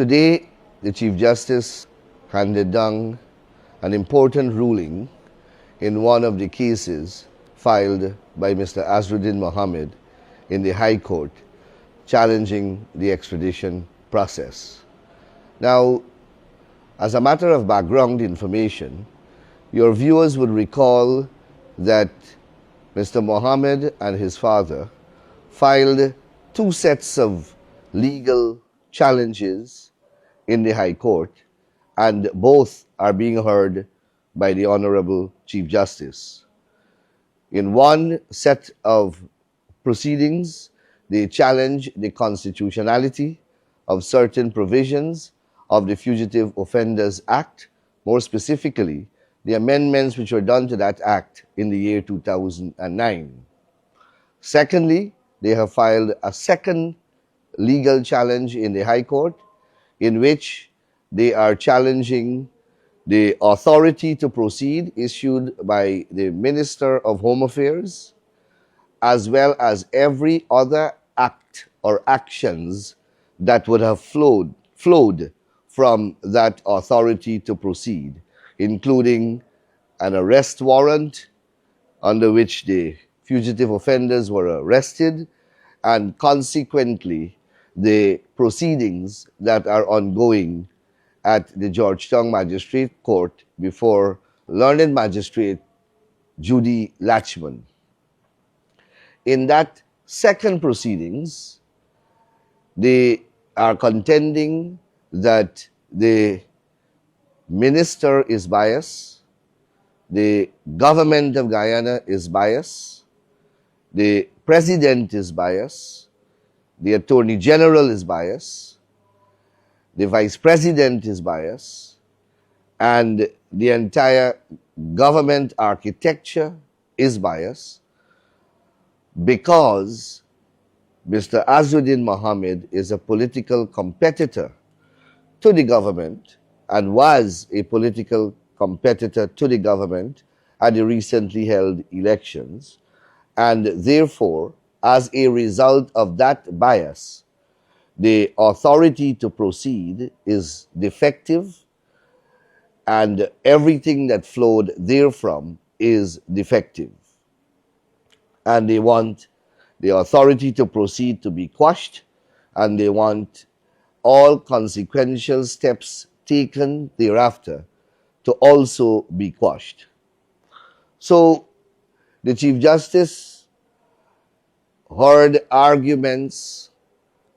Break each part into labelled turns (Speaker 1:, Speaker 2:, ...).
Speaker 1: Today, the Chief Justice handed down an important ruling in one of the cases filed by Mr. Azharuddin Mohammed in the High Court challenging the extradition process. Now, as a matter of background information, your viewers would recall that Mr. Mohammed and his father filed two sets of legal challenges in the High Court, and both are being heard by the Honorable Chief Justice. In one set of proceedings, they challenge the constitutionality of certain provisions of the Fugitive Offenders Act, more specifically, the amendments which were done to that act in the year 2009. Secondly, they have filed a second legal challenge in the High Court in which they are challenging the authority to proceed issued by the Minister of Home Affairs, as well as every other act or actions that would have flowed from that authority to proceed, including an arrest warrant under which the fugitive offenders were arrested, and consequently the proceedings that are ongoing at the Georgetown Magistrate Court before Learned Magistrate Judy Latchman. In that second proceedings, they are contending that the minister is biased, the government of Guyana is biased, the president is biased, the attorney general is biased, the vice president is biased, and the entire government architecture is biased because Mr. Azharuddin Mohammed is a political competitor to the government and was a political competitor to the government at the recently held elections, and therefore, as a result of that bias, the authority to proceed is defective and everything that flowed therefrom is defective. And they want the authority to proceed to be quashed, and they want all consequential steps taken thereafter to also be quashed. So the Chief Justice heard arguments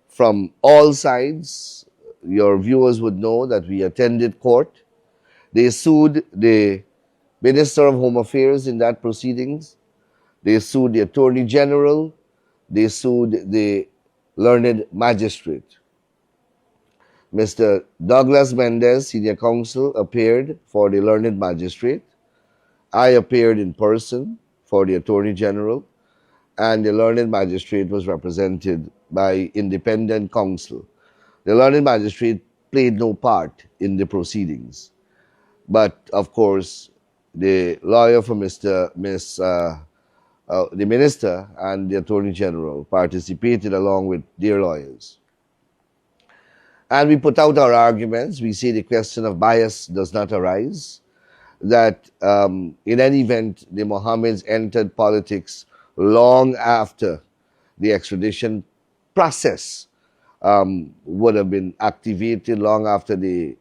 Speaker 1: from all sides. Your viewers would know that we attended court. They sued the Minister of Home Affairs in that proceedings. They sued the Attorney General. They sued the Learned Magistrate. Mr. Douglas Mendez, Senior Counsel, appeared for the Learned Magistrate. I appeared in person for the Attorney General, and the Learned Magistrate was represented by independent counsel. The Learned Magistrate played no part in the proceedings, but of course, the lawyer for the Minister and the Attorney General participated along with their lawyers. And we put out our arguments. We say the question of bias does not arise, that in any event, the Mohammeds entered politics long after the extradition process would have been activated, long after they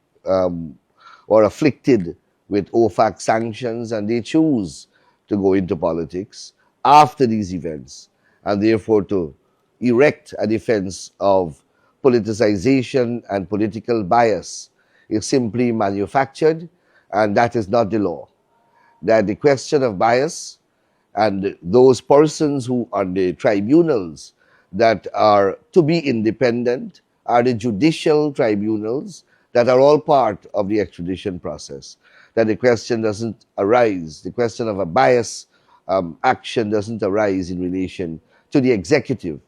Speaker 1: were afflicted with OFAC sanctions, and they choose to go into politics after these events, and therefore to erect a defense of politicization and political bias is simply manufactured, and that is not the law. That the question of bias and those persons who are the tribunals that are to be independent are the judicial tribunals that are all part of the extradition process. That the question doesn't arise, the question of a bias action doesn't arise in relation to the executive.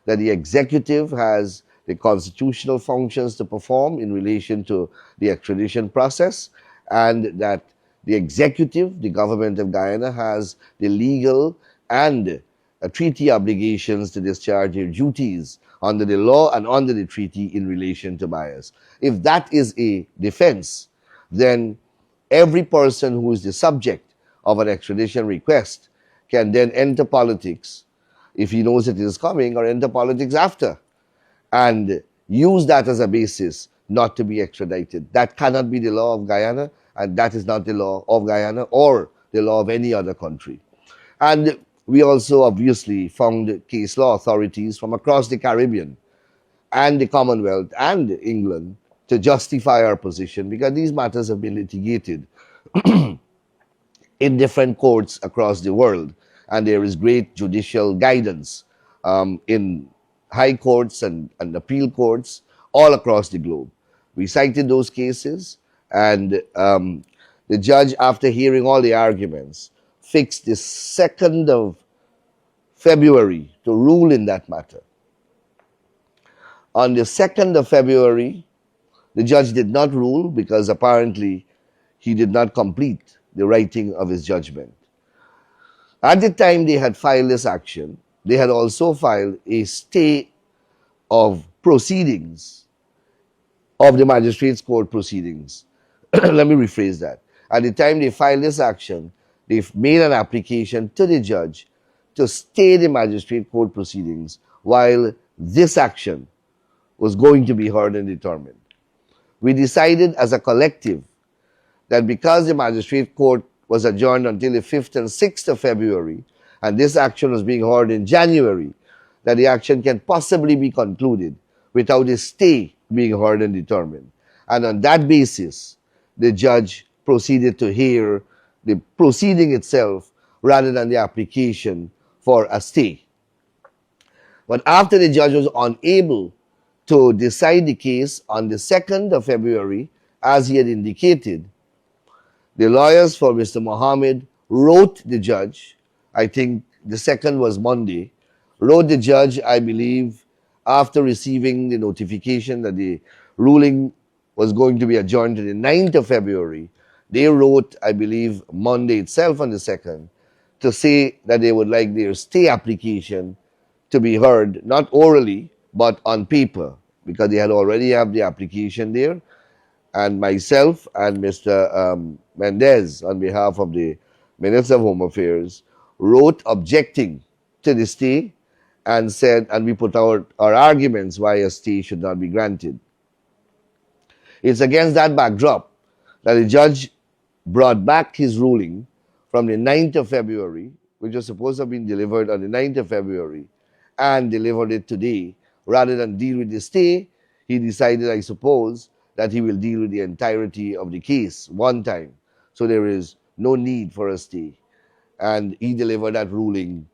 Speaker 1: That the executive has the constitutional functions to perform in relation to the extradition process, and that the executive, the government of Guyana, has the legal and treaty obligations to discharge their duties under the law and under the treaty in relation to bias. If that is a defense, then every person who is the subject of an extradition request can then enter politics, if he knows it is coming, or enter politics after, and use that as a basis not to be extradited. That cannot be the law of Guyana, and that is not the law of Guyana or the law of any other country. And we also obviously found case law authorities from across the Caribbean and the Commonwealth and England to justify our position, because these matters have been litigated in different courts across the world, and there is great judicial guidance in high courts and appeal courts all across the globe. We cited those cases, and the judge, after hearing all the arguments, fixed the 2nd of February to rule in that matter. On the 2nd of February, the judge did not rule because apparently he did not complete the writing of his judgment. At the time they had filed this action, they had also filed a stay of proceedings, of the magistrate's court proceedings. Let me rephrase that. At the time they filed this action, they've made an application to the judge to stay the magistrate court proceedings while this action was going to be heard and determined. We decided as a collective that because the magistrate court was adjourned until the 5th and 6th of February, and this action was being heard in January, that the action can possibly be concluded without a stay being heard and determined. And on that basis, the judge proceeded to hear the proceeding itself rather than the application for a stay. But after the judge was unable to decide the case on the 2nd of February, as he had indicated, the lawyers for Mr. Mohammed wrote the judge, I think the 2nd was Monday, wrote the judge, I believe, after receiving the notification that the ruling was going to be adjourned to the 9th of February. They wrote, I believe, Monday itself on the 2nd, to say that they would like their stay application to be heard, not orally, but on paper, because they had already have the application there. And myself and Mr. Mendez, on behalf of the Minister of Home Affairs, wrote objecting to the stay and said, and we put out our arguments why a stay should not be granted. It's against that backdrop that the judge brought back his ruling from the 9th of February, which was supposed to have been delivered on the 9th of February, and delivered it today. Rather than deal with the stay, he decided, I suppose, that he will deal with the entirety of the case one time. So there is no need for a stay. And he delivered that ruling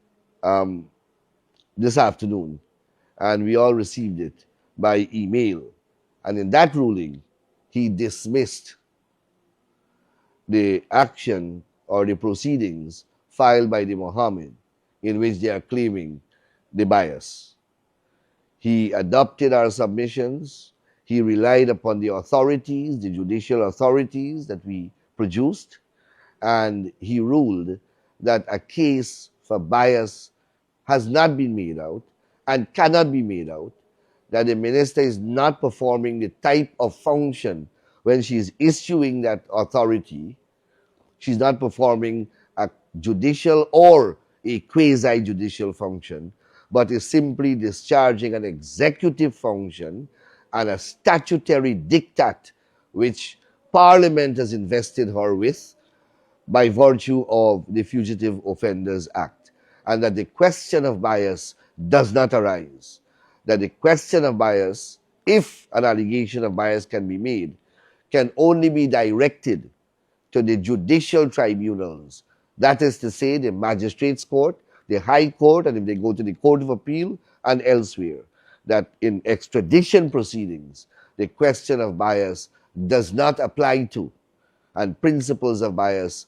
Speaker 1: this afternoon. And we all received it by email. And in that ruling, he dismissed the action or the proceedings filed by the Mohammed in which they are claiming the bias. He adopted our submissions. He relied upon the authorities, the judicial authorities that we produced, and he ruled that a case for bias has not been made out and cannot be made out, that the minister is not performing the type of function when she is issuing that authority. She's not performing a judicial or a quasi-judicial function, but is simply discharging an executive function and a statutory diktat which Parliament has invested her with by virtue of the Fugitive Offenders Act, and that the question of bias does not arise. That the question of bias, if an allegation of bias can be made, can only be directed to the judicial tribunals. That is to say, the magistrates court, the high court, and if they go to the court of appeal and elsewhere. That in extradition proceedings, the question of bias does not apply to, and principles of bias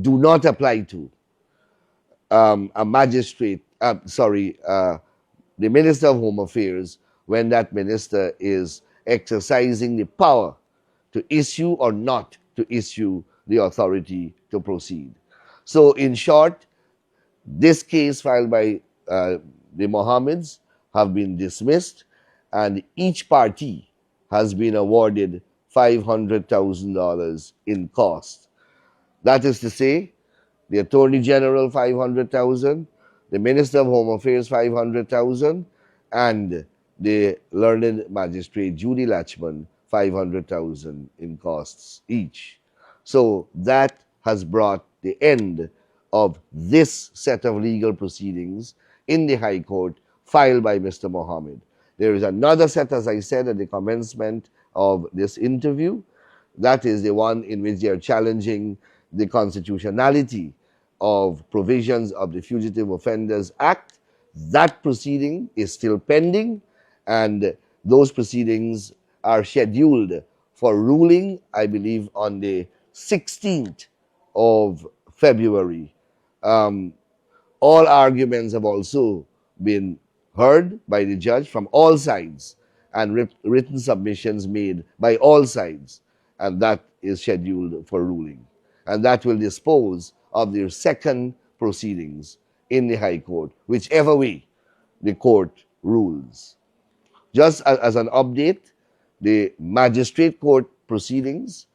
Speaker 1: do not apply to a magistrate, the Minister of Home Affairs, when that minister is exercising the power to issue or not to issue the authority to proceed. So in short, this case filed by the Mohammeds have been dismissed, and each party has been awarded $500,000 in cost. That is to say, the Attorney General 500,000, the Minister of Home Affairs 500,000, and the learned magistrate Judy Latchman 500,000 in costs each. So that has brought the end of this set of legal proceedings in the High Court filed by Mr. Mohammed. There is another set, as I said at the commencement of this interview. That is the one in which they are challenging the constitutionality of provisions of the Fugitive Offenders Act. That proceeding is still pending, and those proceedings are scheduled for ruling, I believe, on the 16th of February. All arguments have also been heard by the judge from all sides, and written submissions made by all sides, and that is scheduled for ruling. And that will dispose of their second proceedings in the High Court, whichever way the court rules. Just as an update, the magistrate court proceedings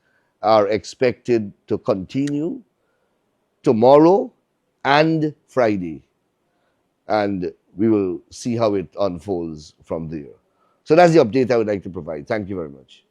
Speaker 1: are expected to continue tomorrow and Friday, and we will see how it unfolds from there. So that's the update I would like to provide. Thank you very much.